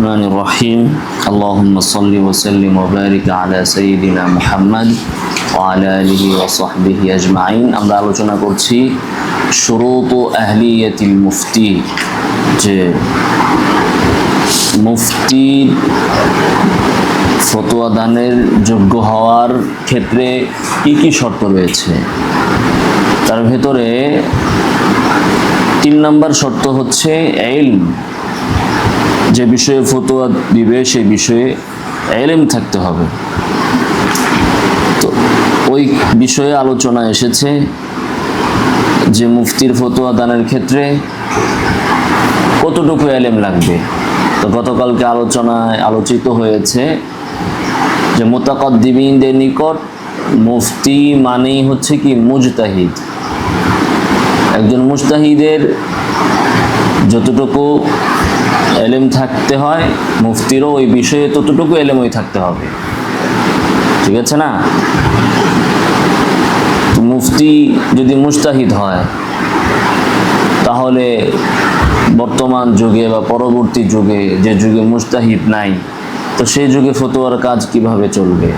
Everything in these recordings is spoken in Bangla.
الرحمن الرحيم اللهم صل وسلم وبارك على سيدنا محمد وعلى آله وصحبه أجمعين আমরা আলোচনা করছি শুরুত আহলিয়াতিল মুফতি যে মুফতি ফতোয়া দানের যোগ্য হওয়ার ক্ষেত্রে কি কি শর্ত রয়েছে তার ভিতরে 3 নম্বর শর্ত হচ্ছে ইলম যে বিষয়ে ফতোয়া দিবে সেই বিষয়ে ইলম থাকতে হবে। তো ওই বিষয়ে আলোচনা এসেছে যে মুফতির ফতোয়া দানের ক্ষেত্রে কতটুকু ইলম লাগবে। তো গতকালকে আলোচনায় আলোচিত হয়েছে যে মুতাকাদ্দিমিনদের নিকট মুফতি মানেই হচ্ছে কি মুজতাহিদ। একজন মুজতাহিদের যতটুকু ইলম থাকতে হয় মুফতিরও ওই বিষয়ে ততটুকু ইলমই থাকতে হবে, ঠিক আছে না? তো মুফতি যদি মুজতাহিদ হয় তাহলে বর্তমান যুগে বা পরবর্তী যুগে যে যুগে মুজতাহিদ নাই তো সেই যুগে ফতোয়ার কাজ কিভাবে চলবে?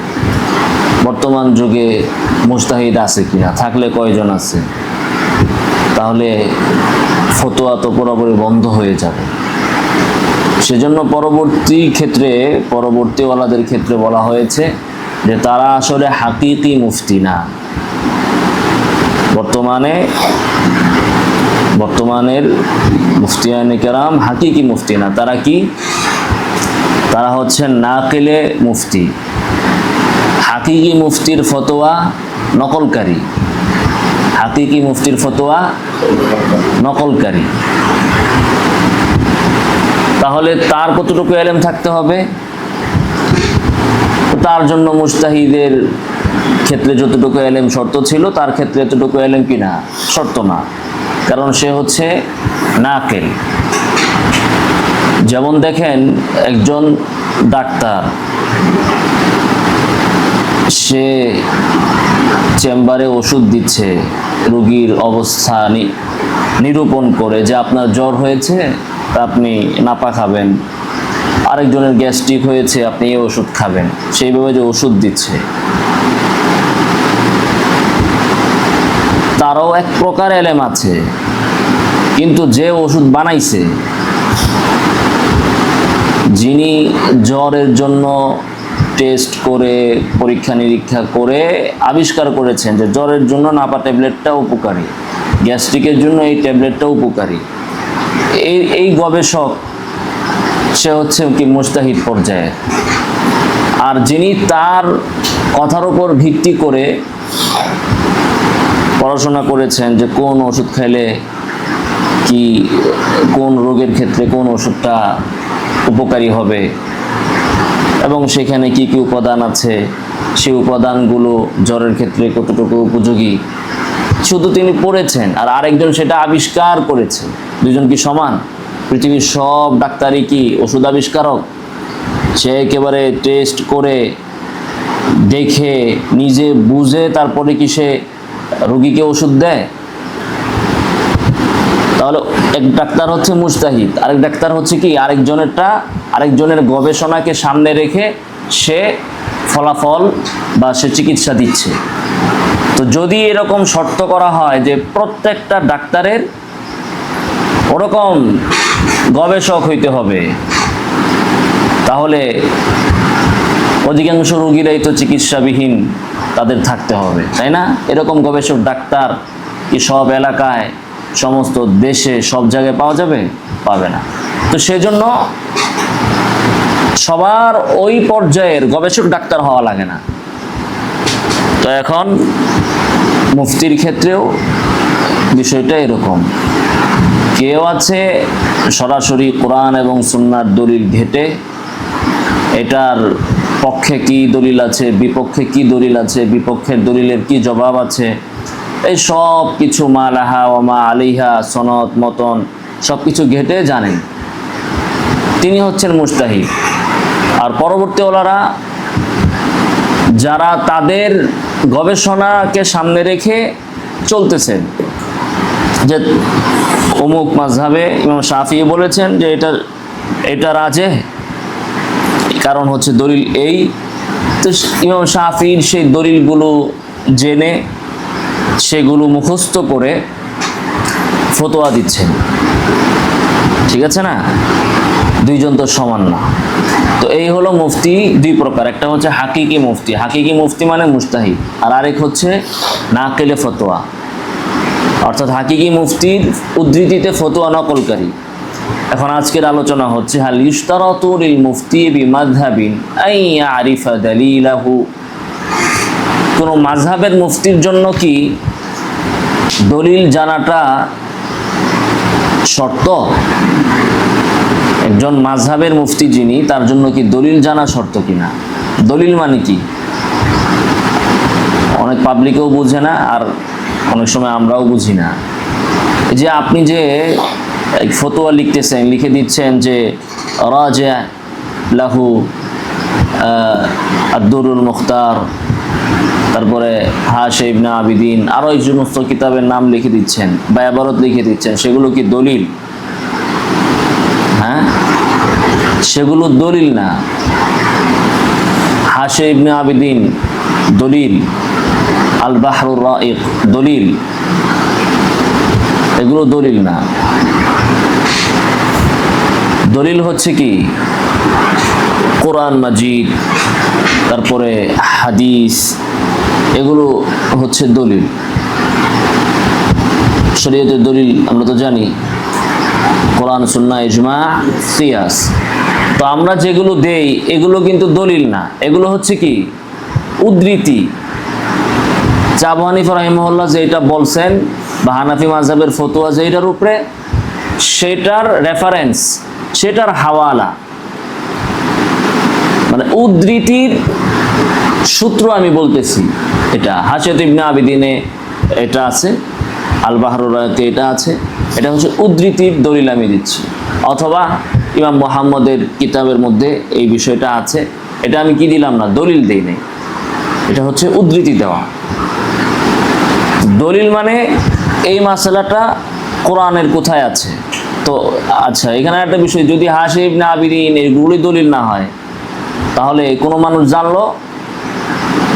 বর্তমান যুগে মুজতাহিদ আছে কিনা, থাকলে কয়জন আছে? তাহলে ফতোয়া তো পুরোপুরি বন্ধ হয়ে যাবে। সেজন্য পরবর্তীওয়ালাদের ক্ষেত্রে বলা হয়েছে যে তারা আসলে হাকিকি মুফতি না। বর্তমানের মুফতিয়ানে কেরাম হাকিকি মুফতি না। তারা কি? তারা হচ্ছেন নাকিলে মুফতি। হাকিকি মুফতির ফতোয়া নকলকারী। হাকিকি মুফতির ফতোয়া নকলকারী। তাহলে তার কতটুকু ইলম থাকতে হবে? তার জন্য মুজতাহিদের ক্ষেত্রে যতটুকু ইলম শর্ত ছিল তার ক্ষেত্রে এতটুকু ইলম কিনা শর্ত না, কারণ সে হচ্ছে নাকিল। যেমন দেখেন একজন ডাক্তার, সে চেম্বারে ওষুধ দিচ্ছে, রোগীর অবস্থা নিরূপণ করে যে আপনার জ্বর হয়েছে তা আপনি নাপা খাবেন, আরেকজনের গ্যাস্ট্রিক হয়েছে আপনি এই ওষুধ খাবেন, সেইভাবে যে ওষুধ দিচ্ছে তারও এক প্রকার ইলম আছে। কিন্তু যে ওষুধ বানাইছে, যিনি জ্বরের জন্য টেস্ট করে পরীক্ষা নিরীক্ষা করে আবিষ্কার করেছেন যে জ্বরের জন্য নাপা ট্যাবলেটটা উপকারী, গ্যাস্ট্রিকের জন্য এই ট্যাবলেটটা উপকারী, এই গবেষক সে হচ্ছে কি মুজতাহিদ পর্যায়ে। আর যিনি তার কথার উপর ভিত্তি করে পড়াশোনা করেছেন যে কোন ওষুধ খাইলে কি, কোন রোগের ক্ষেত্রে কোন ওষুধটা উপকারী হবে এবং সেখানে কি কি উপাদান আছে, সেই উপাদানগুলো জ্বরের ক্ষেত্রে কতটুকু উপযোগী, শুধু তিনি পড়েছেন আর আরেকজন সেটা আবিষ্কার করেছে। দুজন কি সমান? পৃথিবীর সব ডাক্তারই কি ওষুধ আবিষ্কারক? সে একেবারে টেস্ট করে দেখে নিজে বুঝে তারপরে কি সে রোগীকে ওষুধ দেয়? তাহলে এক ডাক্তার হচ্ছে মুজতাহিদ, আরেক ডাক্তার হচ্ছে কি আরেকজনের গবেষণাকে সামনে রেখে সে ফলাফল বা সে চিকিৎসা দিচ্ছে। তো যদি এরকম শর্ত করা হয় যে প্রত্যেকটা ডাক্তারের ওরকম গবেষক হইতে হবে, তাহলে অধিকাংশ রোগীরাই তো চিকিৎসাবিহীন তাদের থাকতে হবে, তাই না? এরকম গবেষক ডাক্তার কি সব এলাকায়, সমস্ত দেশে, সব জায়গায় পাওয়া যাবে? পাবে না। তো সেজন্য সবার ওই পর্যায়ের গবেষক ডাক্তার হওয়া লাগে না। তো এখন মুফতির ক্ষেত্রেও বিষয়টা এরকম। কেউ আছে সরাসরি কোরআন এবং সুন্নাহর দলিল ঘেটে এটার পক্ষে কি দলিল আছে, বিপক্ষে কি দলিল আছে, বিপক্ষের দলিলের কি জবাব আছে, এই সব কিছু মা লাহা ওয়া মা আলিহা, সনদ মতন সব কিছু ঘেটে জানেন, তিনি হচ্ছেন মুজতাহিদ। আর পরবর্তীওয়ালারা যারা তাদের গবেষণাকে সামনে রেখে চলতেছেন, যে অমুক মাযহাবে ইমাম শাফিঈ বলেছেন যে এটা রাজে, কারণ হচ্ছে দলিল এই, তো ইমাম শাফির সেই দলিলগুলো জেনে সেগুলো মুখস্থ করে ফতোয়া দিচ্ছেন, ঠিক আছে না? দুইজন তো সমান না। তো এই হলো মুফতি দুই প্রকার, একটা হচ্ছে হাকিকি মুফতি, হাকিকি মুফতি মানে মুজতাহিদ, আর আরেক হচ্ছে নাকিলে ফতোয়া, অর্থাৎ হাকিকি মুফতির উদ্ধৃতিতে ফতোয়া নকলকারী। এখন আজকের আলোচনা হচ্ছে হাল ইশতারাতু লিল মুফতি বিমাযহাবিন আন ইয়ারিফা দালিলাহু, কোন মাযহাবের মুফতির জন্য কি দলিল জানাটা শর্ত? একজন মাযহাবের মুফতি যিনি, তার জন্য কি দলিল জানা শর্ত কিনা? দলিল মানে কি অনেক পাবলিকও বুঝে না, আর অনেক সময় আমরাও বুঝি না। এই যে আপনি যে ফতোয়া লিখতেছেন, লিখে দিচ্ছেন যে রাজা লাহু আদ-দুরুল মুখতার, তারপরে হাশে ইবনে আবিদিন, আরো এই সমস্ত কিতাবের নাম লিখে দিচ্ছেন বা ইবারত লিখে দিচ্ছেন, সেগুলো কি দলিল? হ্যাঁ, সেগুলো দলিল না। হাশে ইবনে আবিদিন দলিল, আল বাহরুর রাইক দলিল, এগুলো দলিল না। দলিল হচ্ছে কি কোরআন মাজিদ, তারপরে হাদিস, এগুলো হচ্ছে দলিল। শরীয়তের দলিল আমরা তো জানি কোরআন, সুন্নাহ, ইজমা, কিয়াস। তো আমরা যেগুলো দেই এগুলো কিন্তু দলিল না, এগুলো হচ্ছে কি উদ্ধৃতি। আবু হানিফা রাহিমাহুল্লাহ যেটা বলছেন বা হানাফি মাযহাবের ফতোয়া যেটার উপরে, সেটার রেফারেন্স, সেটার হাওয়ালা, মানে উদ্ধৃতির সূত্র আমি বলতেছি। এটা হাশিয়াত ইবনে আবিদিনে এটা আছে, আল বাহরুর রাইতে এটা আছে, এটা হচ্ছে উদ্ধৃতির দলিল আমি দিচ্ছি। অথবা ইমাম মুহাম্মদের কিতাবের মধ্যে এই বিষয়টা আছে, এটা আমি কি দিলাম না, দলিল দেই নাই, এটা হচ্ছে উদ্ধৃতি দেওয়া। দলিল মানে এই মাসালাটা কোরআনের কোথায় আছে। তো আচ্ছা, এখানে একটা বিষয়, যদি হাশে ইবনে আবিদিন এগুলি দলিল না হয়, তাহলে কোনো মানুষ জানলো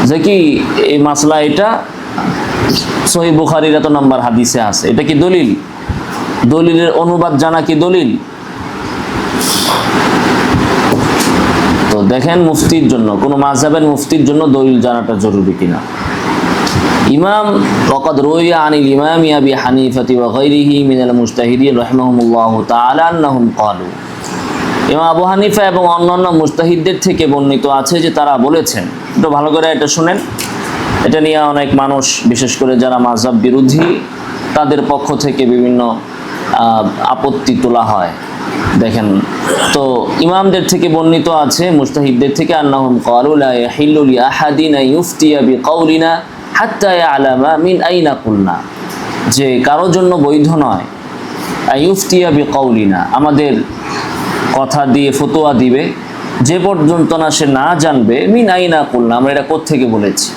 যে কি এই মাসলা এটা সহিহ বুখারীর এত নম্বর হাদিসে আছে, এটা কি দলিল? দলিলের অনুবাদ জানা কি দলিল? তো দেখেন মুফতির জন্য, কোনো মাযহাবের মুফতির জন্য দলিল জানাটা জরুরি কিনা। ইমাম ওয়াকাদ রুইয়া আনিল ইমাম আবি হানিফা ওয়া গায়রিহি মিনাল মুজতাহিদিন রাহিমাহুমুল্লাহ তাআলা আন্নাহুম ক্বালু, ইমাম আবু হানিফা এবং অন্যান্য মুজতাহিদদের থেকে বর্ণিত আছে যে তারা বলেছেন, একটু ভালো করে এটা শুনেন, এটা নিয়ে অনেক মানুষ, বিশেষ করে যারা মাযহাব বিরোধী, তাদের পক্ষ থেকে বিভিন্ন আপত্তি তোলা হয়। দেখেন, তো ইমামদের থেকে বর্ণিত আছে, মুজতাহিদদের থেকে, আন্নাহুম ক্বালু লা ইয়াহিল্লু লি আহাদিন আন ইফতিয়া বিকাউলিনা হাত্তা ইয়ালামা মিন আইনা কুলনা, যে কারো জন্য বৈধ নয় আন ইফতিয়া বিকাউলিনা, আমাদের কথা দিয়ে ফতোয়া দিবে যে পর্যন্ত না সে না জানবে মিন আইনা কুলনা, আমরা এটা কোত্থেকে বলেছি,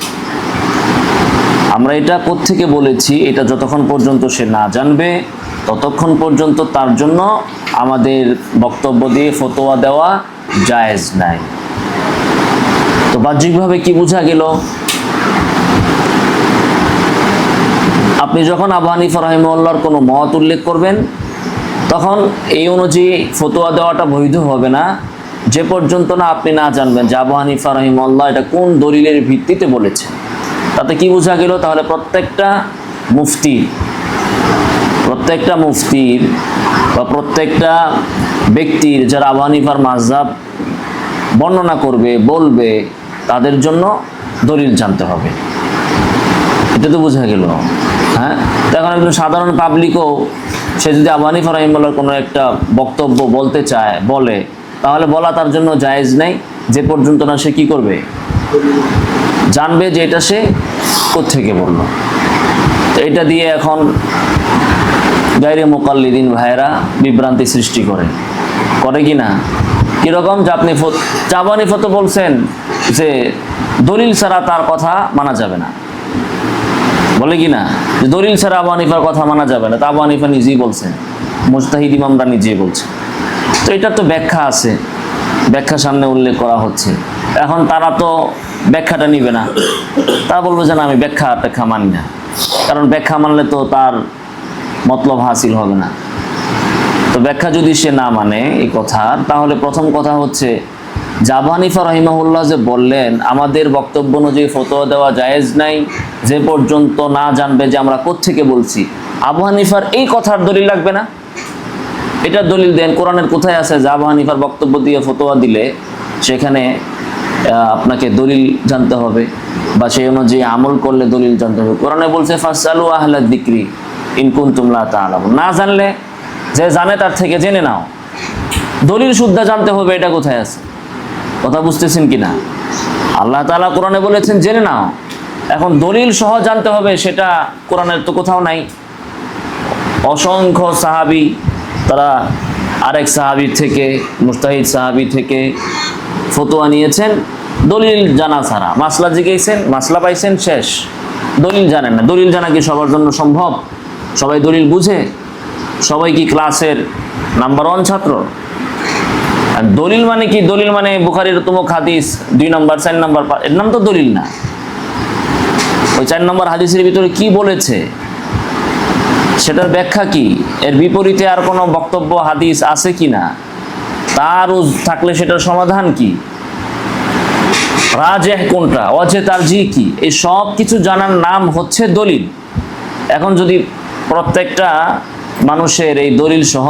আমরা এটা কোত্থেকে বলেছি, এটা যতক্ষণ পর্যন্ত সে না জানবে ততক্ষণ পর্যন্ত তার জন্য আমাদের বক্তব্য দিয়ে ফতোয়া দেওয়া জায়েজ নাই। তো বাহ্যিকভাবে কি বোঝা গেল? আপনি যখন আবু হানিফা রাহিমাহুল্লাহর কোনো মত উল্লেখ করবেন, তখন এই অনুযায়ী ফতোয়া দেওয়াটা বৈধ হবে না যে পর্যন্ত না আপনি না জানবেন যে আবু হানিফা রাহিমাহুল্লাহ এটা কোন দলিলের ভিত্তিতে বলেছে। তাতে কি বোঝা গেল? তাহলে প্রত্যেকটা মুফতির বা প্রত্যেকটা ব্যক্তির যারা আবু হানিফার মাযহাব বর্ণনা করবে, বলবে, তাদের জন্য দলিল জানতে হবে। এটা তো বোঝা গেল। হ্যাঁ, তো এখন একজন সাধারণ পাবলিকও সে যদি আবু হানিফা রাহিমাহুল্লাহর কোনো একটা বক্তব্য বলতে চায়, বলে, তাহলে বলা তার জন্য জায়েজ নেই যে পর্যন্ত না সে কি করবে, জানবে যে এটা সে কোত্থেকে বলল। তো এটা দিয়ে এখন গায়রে মুকাল্লিদিন ভাইয়েরা বিভ্রান্তি সৃষ্টি করে কি না? কিরকম? যে আপনি আবু হানিফা তো বলছেন যে দলিল ছাড়া তার কথা মানা যাবে না, বলে কি না, যে দলিল ছাড়া আবু হানিফার কথা মানা যাবে না। তা আবু হানিফা নিজেই বলছেন, মুজতাহিদ ইমামরা নিজেই বলছেন। তো এটার তো ব্যাখ্যা আছে, ব্যাখ্যা সামনে উল্লেখ করা হচ্ছে। এখন তারা তো ব্যাখ্যাটা নিবে না, তারা বলবে যে না আমি ব্যাখ্যা মানি না, কারণ ব্যাখ্যা মানলে তো তার মতলব হাসিল হবে না। তো ব্যাখ্যা যদি সে না মানে এই কথার, তাহলে প্রথম কথা হচ্ছে যে আবু হানিফা রাহিমাহুল্লাহ যে বললেন আমাদের বক্তব্য অনুযায়ী ফতোয়া দেওয়া জায়েজ নাই যে পর্যন্ত না জানবে যে আমরা কোত্থেকে বলছি, আবু হানিফার এই কথার দলিল লাগবে না? এটা দলিল দেন, কোরআনের কোথায় আছে যে আবু হানিফার বক্তব্য দিয়ে ফতোয়া দিলে সেখানে আপনাকে দলিল জানতে হবে বা সেই অনুযায়ী আমল করলে দলিল জানতে হবে? কোরআনে বলছে ফাসআলু আহলা যিকরি ইন কুনতুম লা তা'লামুন। না জানলে যে জানে তার থেকে জেনে নাও। দলিল শুদ্ধ জানতে হবে, এটা কোথায় আছে? কথা বুঝতেছেন কিনা? আল্লাহ তাআলা কোরআনে বলেছেন জেনে নাও, এখন দলিল সহ জানতে হবে, সেটা কোরআনের তো কোথাও নাই। অসংখ্য সাহাবী তারা আরেক সাহাবী থেকে, মুজতাহিদ সাহাবী থেকে ফতোয়া নিয়েছেন দলিল জানা ছাড়া। মাসলা জিজ্ঞেসেন, মাসলা পাইছেন, শেষ। দলিল জানেন না। দলিল জানা কি সবার জন্য সম্ভব? সবাই দলিল বুঝে? সবাই কি ক্লাসের নাম্বার 1 ছাত্র? আর দলিল মানে কি? দলিল মানে বুখারীর তমুক হাদিস 2 নম্বর 4 নম্বর, এর নাম তো দলিল না। ওই 4 নম্বর হাদিসের ভিতরে কি বলেছে সেটার ব্যাখ্যা কি, এর বিপরীতে আর কোনো বক্তব্য হাদিস আছে কিনা, তার থাকলে সেটার সমাধান কি, রাজেহ কোনটা, ওয়াজে তারজিহ কি, এই সব কিছু জানার নাম হচ্ছে দলিল। এখন যদি প্রত্যেকটা মানুষের এই দলিল সহ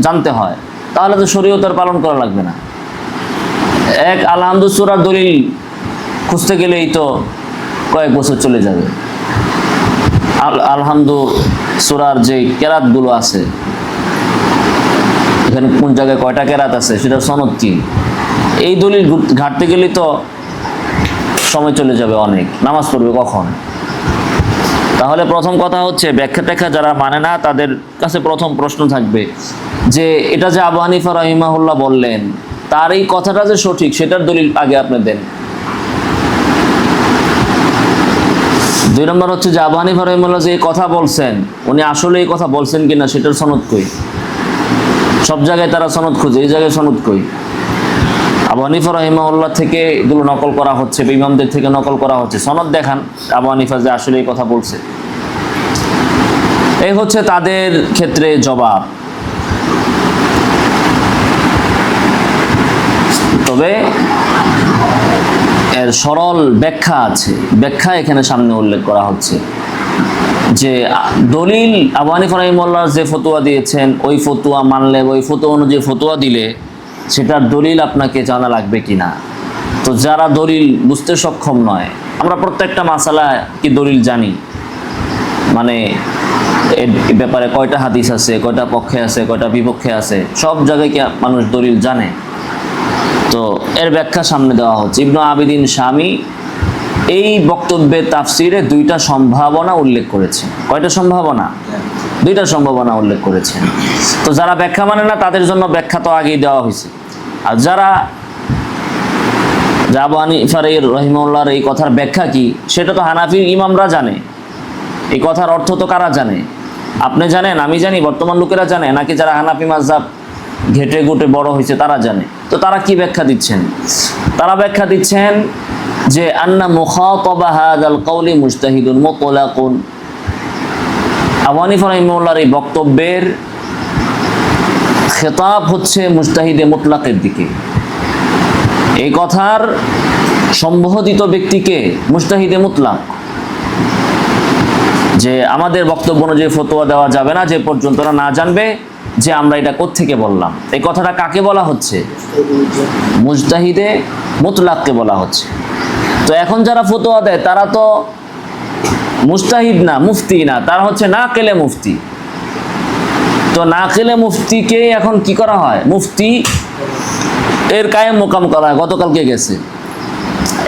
জানতে হয়, তাহলে তো শরীয়ত আর পালন করা লাগবে না। এক আলহামদু সূরার দলিল খুঁজতে গেলেই তো কয়েক বছর চলে যাবে। আলহামদু সূরার যে কেরাতগুলো আছে, এখানে কোন জায়গায় কয়টা কেরাত আছে, সেটার সনদ কি, এই দলিল ঘাটতে গেলে তো সময় চলে যাবে অনেক। নামাজ পড়বে কখন? তাহলে প্রথম কথা হচ্ছে ব্যাখ্যা ট্যাখ্যা যারা মানে না তাদের কাছে প্রথম প্রশ্ন থাকবে যে এটা যে আবু হানিফা রাহিমাহুল্লাহ বললেন, তার এই কথাটা যে সঠিক সেটার দলিল আগে আপনি দেন। 2 নম্বর হচ্ছে যে আবু হানিফা রাহিমাহুল্লাহ যে কথা বলছেন, উনি আসলে এই কথা বলছেন কিনা সেটার সনদ কই? সব জায়গায় তারা সনদ খুঁজে, এই জায়গায় সনদ কই? আবু হানিফা রাহিমাহুল্লাহ থেকে এগুলো নকল করা হচ্ছে, ইমামদের থেকে নকল করা হচ্ছে, সনদ দেখান আবু হানিফা যে আসলে এই কথা বলছে। এই হচ্ছে তাদের ক্ষেত্রে জবাব। তবে এর সরল ব্যাখ্যা আছে, ব্যাখ্যা এখানে সামনে উল্লেখ করা হচ্ছে যে দলিল আবু হানিফা রাহিমাহুল্লাহ যে ফতোয়া দিয়েছেন, ওই ফতোয়া মানলে, ওই ফতোয়া অনুযায়ী ফতোয়া দিলে সেটার দলিল আপনাকে জানা লাগবে কিনা। তো যারা দলিল বুঝতে সক্ষম নয়, আমরা প্রত্যেকটা মাসালা কি দলিল জানি? মানে এর ব্যাপারে কয়টা হাদিস আছে, কয়টা পক্ষে আছে, কয়টা বিপক্ষে আছে, সব জায়গায় কি মানুষ দলিল জানে? তো এর ব্যাখ্যা সামনে দেওয়া হচ্ছে। ইবনু আবিদিন শামী এই বক্তব্যের তাফসিরে 2টা সম্ভাবনা উল্লেখ করেছেন। কয়টা সম্ভাবনা? 2টা সম্ভাবনা উল্লেখ করেছেন। তো যারা ব্যাখ্যা মানে না তাদের জন্য ব্যাখ্যা তো আগেই দেওয়া হয়েছে। আর যারা আবু হানিফা রাহিমাহুল্লাহর এই কথার ব্যাখ্যা কি সেটা তো হানাফি ইমামরা জানে। এই কথার অর্থ তো কারা জানে? আপনি জানেন, আমি জানি, বর্তমান লোকেরা জানে, নাকি যারা হানাফি মাযহাব ঘেটে ঘুটে বড় হয়েছে তারা জানে? তো তারা কি ব্যাখ্যা দিচ্ছেন? তারা ব্যাখ্যা দিচ্ছেন যে আন্না মুখাতাবা হাযাল কওলি মুজতাহিদুন মুতলাকুন। আবু হানিফা রাহিমাহুল্লাহর এই বক্তব্যের খেতাব হচ্ছে মুজতাহিদে মুতলাকের দিকে। এই কথার সম্বোধিত ব্যক্তিকে মুজতাহিদে মুতলাক, যে আমাদের বক্তব্য অনুযায়ী ফতোয়া দেওয়া যাবে না যে পর্যন্ত না জানবে যে আমরা এটা কোত্থেকে বললাম। এই কথাটা কাকে বলা হচ্ছে? মুজতাহিদে মুতলাককে বলা হচ্ছে। তো এখন যারা ফতোয়া দেয় তারা তো মুজতাহিদ না, মুফতি না, তারা হচ্ছে নাকিলে মুফতি। তো নাকিলে মুফতিকে এখন কি করা হয়? মুফতি এর কায়েম মোকাম করা হয়। গতকালকে গেছে,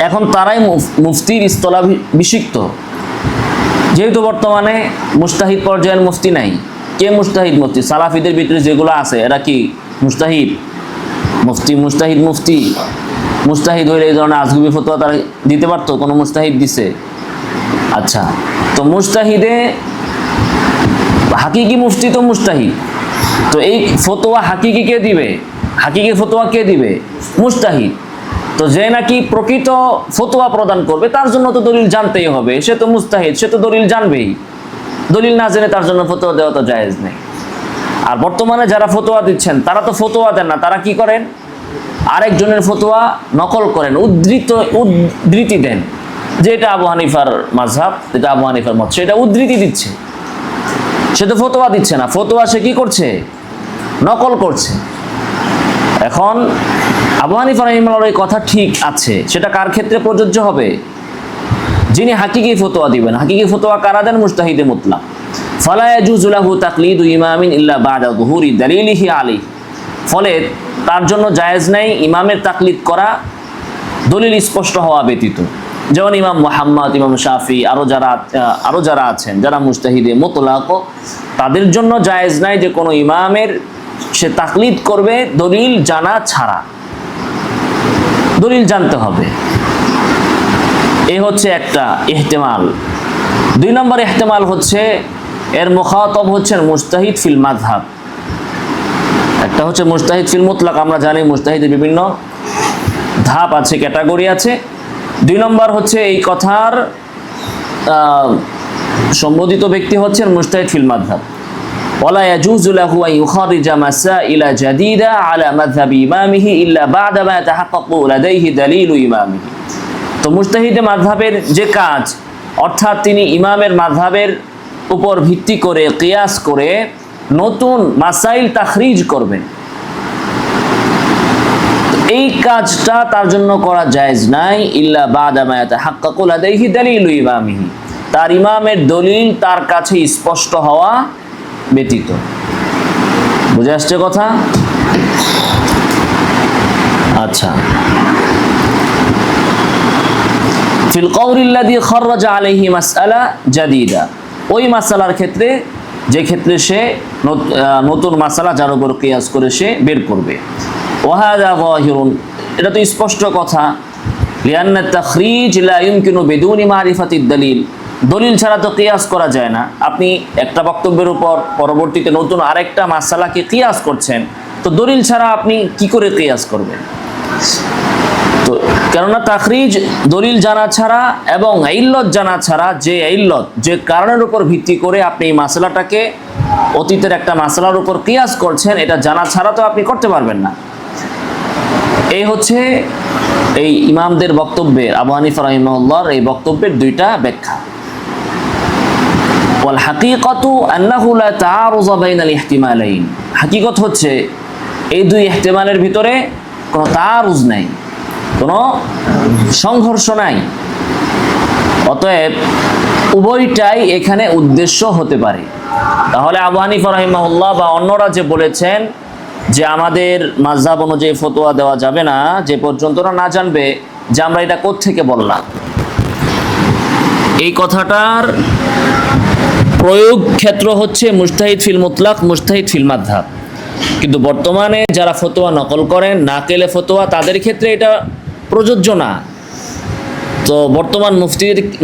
এখন তারাই মুফতির স্থলাভিষিক্ত। যেহেতু বর্তমানে মুজতাহিদ পর্যায়ের মুফতি নাই, কে মুজতাহিদ মুফতি? সালাফিদের ভিতরে যেগুলো আছে এরা কি মুজতাহিদ মুফতি? মুজতাহিদ হইলে এই ধরনের আজগুবি ফতোয়া তারা দিতে পারতো? কোনো মুজতাহিদ দিছে? আচ্ছা, তো মুজতাহিদে হাকিকি মুফতি তো মুজতাহিদ। তো এই ফতোয়া হাকিকি কে দিবে? হাকিকি ফতোয়া কে দিবে? মুজতাহিদ। তো যে নাকি প্রকৃত ফতোয়া প্রদান করবে তার জন্য তো দলিল জানতেই হবে, সে তো মুজতাহিদ, সে তো দলিল জানবেই। দলিল না জেনে তার জন্য ফতোয়া দেওয়া তো জায়েজ নেই। আর বর্তমানে যারা ফতোয়া দিচ্ছেন তারা তো ফতোয়া দেন না, তারা কি করেন, আরেকজনের ফতোয়া নকল করেন, উদ্ধৃতি দেন, যে এটা আবু হানিফার মাযহাব, এটা আবু হানিফার মত, সেটা উদ্ধৃতি দিচ্ছে, সে তো ফতোয়া দিচ্ছে না, ফতোয়া সে কি করছে, নকল করছে। এখন আবু হানিফা রাহিমাহুল্লাহর এই কথা ঠিক আছে, সেটা কার ক্ষেত্রে প্রযোজ্য হবে, যিনি হাকিকি ফতোয়া দিবেন। হাকিকি ফতোয়া কারা দেন, মুজতাহিদে মুতলাক। ফালা ইয়াজুজু লাহু তাকলিদু ইমামিন ইল্লা বা'দা যুহুরি দালিলিহি আলাইহি, ফলে তার জন্য জায়েজ নাই ইমামের তাকলিদ করা দলিল স্পষ্ট হওয়া ব্যতীত। যেমন ইমাম মুহাম্মদ, ইমাম শাফি, আরো যারা আছেন যারা মুজতাহিদে মুতলাক, তাদের জন্য জায়েজ নাই যে কোনো ইমামের সে তাকলিদ করবে দলিল জানা ছাড়া, দলিল জানতে হবে। এই হচ্ছে একটা ইহতিমাল। 2 নম্বর ইহতিমাল হচ্ছে এর মুখাতব হচ্ছেন মুজতাহিদ ফিল মাযহাব। একটা হচ্ছে মুজতাহিদ ফিল মুতলাক, আমরা জানি মুজতাহিদের বিভিন্ন ধাপ আছে, ক্যাটাগরি আছে। 2 নম্বর হচ্ছে এই কথার সম্বোধিত ব্যক্তি হচ্ছেন মুজতাহিদ ফিল মাযহাব। ওয়ালা ইয়াজুজু লাহু আন ইউখারিজা মাসাইলা জাদিদা আলা মাযহাবি ইমামিহি ইল্লা বা'দা মা তাহাক্কাকু লাদাইহি দালিলু ইমামিহি। তো মুজতাহিদে মাযহাবের যে কাজ, অর্থাৎ তিনি ইমামের মাযহাবের উপর ভিত্তি করে কিয়াস করে নতুন মাসাইল তাখরিজ করবেন, এই কাজটা তার জন্য করা জায়েজ নাই ইল্লা বা'দা মা তাহাক্কাকু লাদাইহি দালিলু ইমামিহি, তার ইমামের দলিল তার কাছে স্পষ্ট হওয়া ব্যতীত। বুঝে আসছে কথা? আচ্ছা, ফিল কওলিল্লাযী খাররাজা আলাইহি মাসআলা জাদীদা, ওই মাসআলার ক্ষেত্রে যে ক্ষেত্রে সে নতুন মাসআলা যার উপর কিয়াস করে সে বের করবে। ওয়াহাযা যাহিরুন, এটা তো স্পষ্ট কথা। লিআন্না তাখরিজ লা ইউমকিনু বিদুনি মারিফাতিদ দালিল, দলিল ছাড়া তো কিয়াস করা যায় না। আপনি একটা বক্তব্যের উপর পরবর্তীতে নতুন আরেকটা মাসআলাকে কিয়াস করছেন, তো দলিল ছাড়া আপনি কি করে কিয়াস করবেন? তো কেননা তাখরিজ দলিল জানা ছাড়া এবং ইল্লত জানা ছাড়া, যে ইল্লত যে কারণের উপর ভিত্তি করে আপনি এই মাসআলাটাকে অতীতের একটা মাসআলার উপর কিয়াস করছেন, এটা জানা ছাড়া তো আপনি করতে পারবেন না। এই হচ্ছে এই ইমামদের বক্তব্যের, আবু হানিফা রাহিমাহুল্লাহর এই বক্তব্যের 2টা ব্যাখ্যা। ওয়াল হাকিকাতু আন্নাহু লা তাআরুযা বাইনাল ইহতিমালাইন, হাকিকত হচ্ছে এই 2 ইহতিমালের ভিতরে কোনো তাআরুজ নাই, কোনো সংঘর্ষ নাই। অতএব উভয়টাই এখানে উদ্দেশ্য হতে পারে। তাহলে আবু হানিফা রাহিমাহুল্লাহ বা অন্যরা যে বলেছেন যে আমাদের মাযহাব অনুযায়ী ফতোয়া দেওয়া যাবে না যে পর্যন্ত না জানবে যে আমরা এটা কোত্থেকে বললাম, এই কথাটার প্রয়োগ ক্ষেত্র হচ্ছে মুজতাহিদ ফিল মুতলাক, মুজতাহিদ ফিল মাযহাব। কিন্তু বর্তমানে যারা ফতোয়া নকল করেন, নাকেলে ফতোয়া, তাদের ক্ষেত্রে এটা প্রযোজ্য না। তো বর্তমান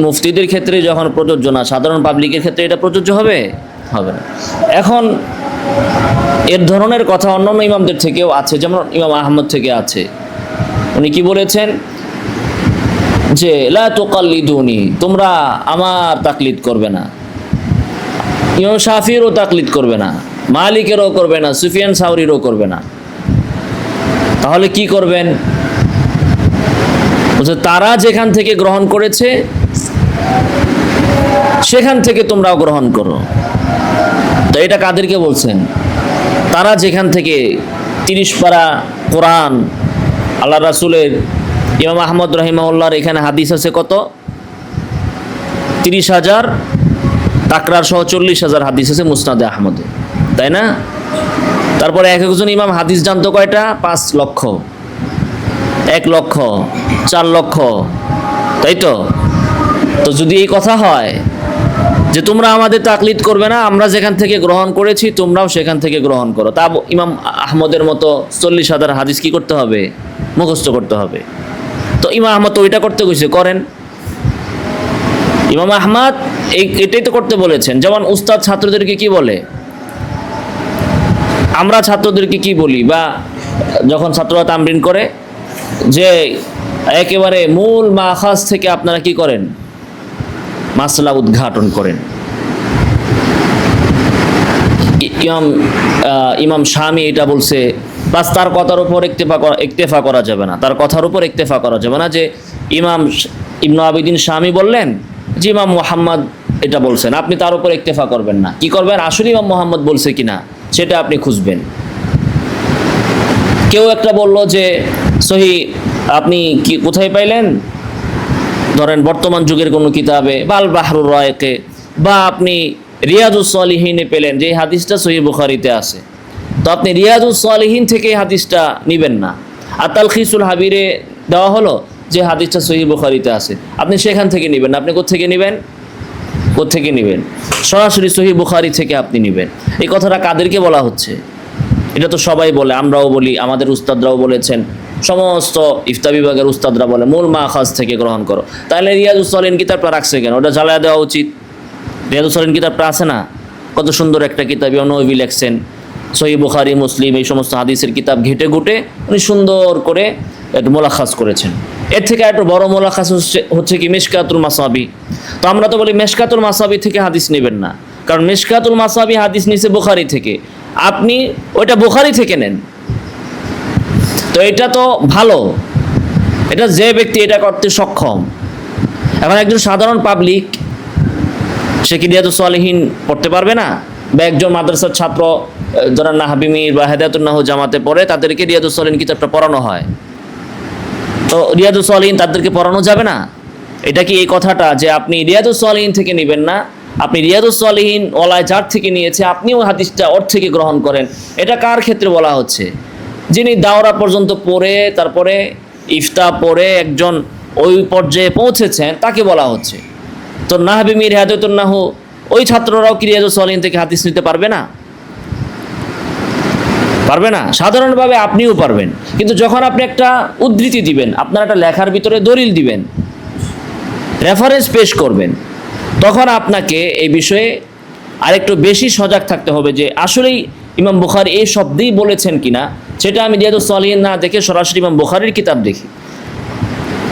মুফতিদের ক্ষেত্রে যখন প্রযোজ্য না, সাধারণ পাবলিকের ক্ষেত্রে এটা প্রযোজ্য হবে না। এখন এর ধরনের কথা অন্যান্য ইমামদের থেকেও আছে, যেমন ইমাম আহমদ থেকে আছে। উনি কি বলেছেন যে লা তুকাল্লিদুনি, তোমরা আমার তাকলিদ করবে না। ইমাম শাফিরও তাকলিদ করবে না, মালিকেরও করবে না, সুফিয়ান সাউরিরও করবে না। তাহলে কি করবেন? তারা যেখান থেকে গ্রহণ করেছে সেখান থেকে তোমরাও গ্রহণ করো। তো এটা কাদেরকে বলছেন? তারা যেখান থেকে 30 পারা কোরআন, আল্লাহ রাসূলের, ইমাম আহমদ রাহিমাহুল্লাহর এখানে হাদিস আছে কত? 30,000, তাকরার সহ 40,000 হাদিস আছে মুসনাদে আহমদে, তাই না? তারপরে একজন ইমাম হাদিস জানতো কয়টা? 5 লক্ষ, 1 লক্ষ, 4 লক্ষ, তাই তো? তো যদি এই কথা হয় যে তোমরা আমাদের তাকলিদ করবে না, আমরা যেখান থেকে গ্রহণ করেছি তোমরাও সেখান থেকে গ্রহণ করো, তা ইমাম আহমদের মতো 40,000 হাদিস কি করতে হবে? মুখস্থ করতে হবে। তো ইমাম আহমদ তো ওইটা করতে কইছে, করেন। ইমাম আহমদ এটাই তো করতে বলেছেন। যেমন উস্তাদ ছাত্রদেরকে কি বলে, আমরা ছাত্রদেরকে কি বলি, বা যখন ছাত্ররা তামরিন করে যে একেবারে মূল মাখাজ থেকে আপনারা কি করেন, মাসলা উদ্ঘাটন করেন। ইমাম শামি এটা বলছে, বাস তার কথার উপর ইক্তেফা করা যাবে না, তার কথার উপর ইক্তেফা করা যাবে না যে ইমাম ইবনে আবিদিন শামি বললেন যে ইমাম মুহাম্মদ এটা বলছেন, আপনি তার উপর ইক্তেফা করবেন না। কি করবেন, আসলে ইমাম মুহাম্মদ বলছে কিনা সেটা আপনি খুঁজবেন। কেউ একটা বলল যে সহি, আপনি কি কোথায় পাইলেন, ধরেন বর্তমান যুগের কোনো কিতাবে বা আল বাহরুর রায়কে, বা আপনি রিয়াদুস সালিহিনে পেলেন যে এই হাদিসটা সহি বুখারীতে আছে, তো আপনি রিয়াদুস সালিহিন থেকে এই হাদিসটা নেবেন না। আর তালখিসুল হাবিরে দেওয়া হলো যে হাদিসটা সহি বুখারীতে আছে, আপনি সেখান থেকে নেবেন না। আপনি কোত্থেকে নেবেন, কোত্থেকে নেবেন? সরাসরি সহি বুখারী থেকে আপনি নেবেন। এই কথাটা কাদেরকে বলা হচ্ছে? এটা তো সবাই বলে, আমরাও বলি, আমাদের উস্তাদরাও বলেছেন, সমস্ত ইফতা বিভাগের উস্তাদরা বলে মূল মাখাজ থেকে গ্রহণ করো। তাহলে রিয়াদুস সালিহিন কিতাবটা রাখছে কেন? ওটা জ্বালায় দেওয়া উচিত। রিয়াদুস সালিহিন কিতাবটা আছে না, কত সুন্দর একটা কিতাব, ইমাম নববী লেখছেন, সহিহ বুখারী মুসলিম এই সমস্ত হাদিসের কিতাব ঘেটে ঘুটে উনি সুন্দর করে একটু মোলাখাজ করেছেন। এর থেকে একটু বড় মোলাখাজ হচ্ছে কি মিশকাতুল মাসাবি। তো আমরা তো বলি মিশকাতুল মাসাবি থেকে হাদিস নেবেন না, কারণ মিশকাতুল মাসাবি হাদিস নিছে বুখারী থেকে, আপনি ওইটা বুখারী থেকে নেন। তো এটা তো ভালো, এটা যে ব্যক্তি এটা করতে সক্ষম। এখন একজন সাধারণ পাবলিক সে কি রিয়াদুস সালিহিন পড়তে পারবে না? বা একজন মাদ্রাসার ছাত্র যারা নাহবী মীর বা হেদায়াতুন নাহু জামাতে পড়ে, তাদেরকে রিয়াদুস সালিহিন কিতাবটা পড়ানো হয়, তো রিয়াদুস সালিহিন তাদেরকে পড়ানো যাবে না? এটা কি এই কথাটা যে আপনি রিয়াদুস সালিহিন থেকে নেবেন না, আপনি রিয়াদুস সালিহিন ওলায় যার থেকে নিয়েছে আপনিও হাদিসটা ওর থেকে গ্রহণ করেন, এটা কার ক্ষেত্রে বলা হচ্ছে? যিনি দাওরা পর্যন্ত পড়ে তারপরে ইফতা পড়ে একজন ওই পর্যায়ে পৌঁছেছেন তাকে বলা হচ্ছে। তো নাহবী মীর হেদায়াতুন নাহু ওই ছাত্ররাও কি রিয়াদুস সালিহিন থেকে হাদিস নিতে পারবে না? পারবে না। সাধারণভাবে আপনিও পারবেন, কিন্তু যখন আপনি একটা উদ্ধৃতি দিবেন, আপনার একটা লেখার ভিতরে দলিল দিবেন, রেফারেন্স পেশ করবেন, তখন আপনাকে এই বিষয়ে আরেকটু বেশি সজাগ থাকতে হবে যে আসলেই ইমাম বুখারী এই শব্দেই বলেছেন কিনা। সেটা আমি রিয়াদুস সালিহিন না দেখে সরাসরি ইমাম বুখারীর কিতাব দেখি।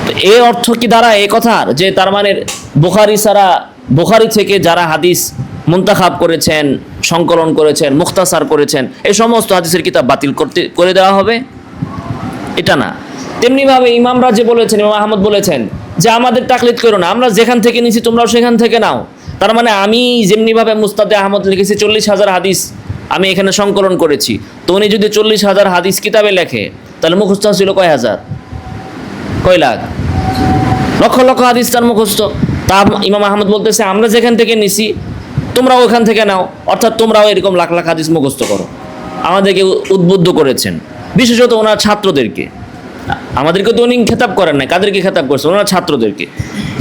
তো এই অর্থ কি দাঁড়ায় এই কথার যে তার মানে বুখারী ছাড়া, বুখারী থেকে যারা হাদিস মুনতাখাব করেছেন, সংকলন করেছেন, মুখতাসার করেছেন, এই সমস্ত হাদিসের কিতাব বাতিল করে দেওয়া হবে? এটা না। তেমনিভাবে ইমামরা যে বলেছেন, ইমাম আহমদ বলেছেন যে আমাদের তাকলিদ করো না, আমরা যেখান থেকে নিছি তোমরাও সেখান থেকে নাও। তার মানে আমি যেমনিভাবে মুস্তাদে আহমদ লিখেছি 40,000 হাদিস আমি এখানে সংকলন করেছি, তো উনি যদি 40,000 হাদিস কিতাবে লেখে তাহলে মুখস্থ ছিল কয় হাজার, কয় লাখ, লক্ষ লক্ষ হাদিস তার মুখস্থ। তা ইমাম আহমদ বলতেছে আমরা যেখান থেকে নিছি তোমরাও ওখান থেকে নাও, অর্থাৎ তোমরাও এরকম লাখ লাখ হাদিস মুখস্থ করো। আমাদেরকে উদ্বুদ্ধ করেছেন, বিশেষত ওনার ছাত্রদেরকে। আমাদেরকে তো উনি খেতাব করেন না, কাদেরকে খেতাব করছেন? ওনার ছাত্রদেরকে,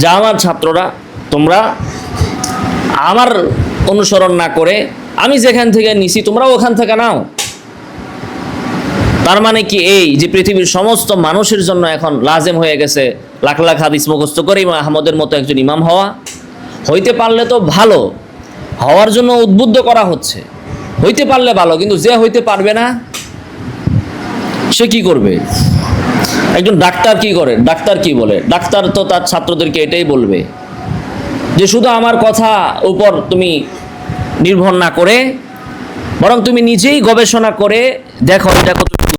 যা আমার ছাত্ররা তোমরা আমার অনুসরণ না করে আমি যেখান থেকে নিছি তোমরাও ওখান থেকে নাও। তার মানে কি এই যে পৃথিবীর সমস্ত মানুষের জন্য এখন লাজেম হয়ে গেছে লাখ লাখ হাদিস মুখস্থ করে ইমাম আহমদের মতো একজন ইমাম হওয়া? হইতে পারলে তো ভালো, হওয়ার জন্য উদ্বুদ্ধ করা হচ্ছে, হইতে পারলে ভালো, কিন্তু যে হইতে পারবে না সে কি করবে? একজন ডাক্তার কি করে, ডাক্তার কি বলে? ডাক্তার তো তার ছাত্রদেরকে এটাই বলবে যে শুধু আমার কথা উপর তুমি নির্ভর না করে বরং তুমি নিজেই গবেষণা করে দেখো এটা কত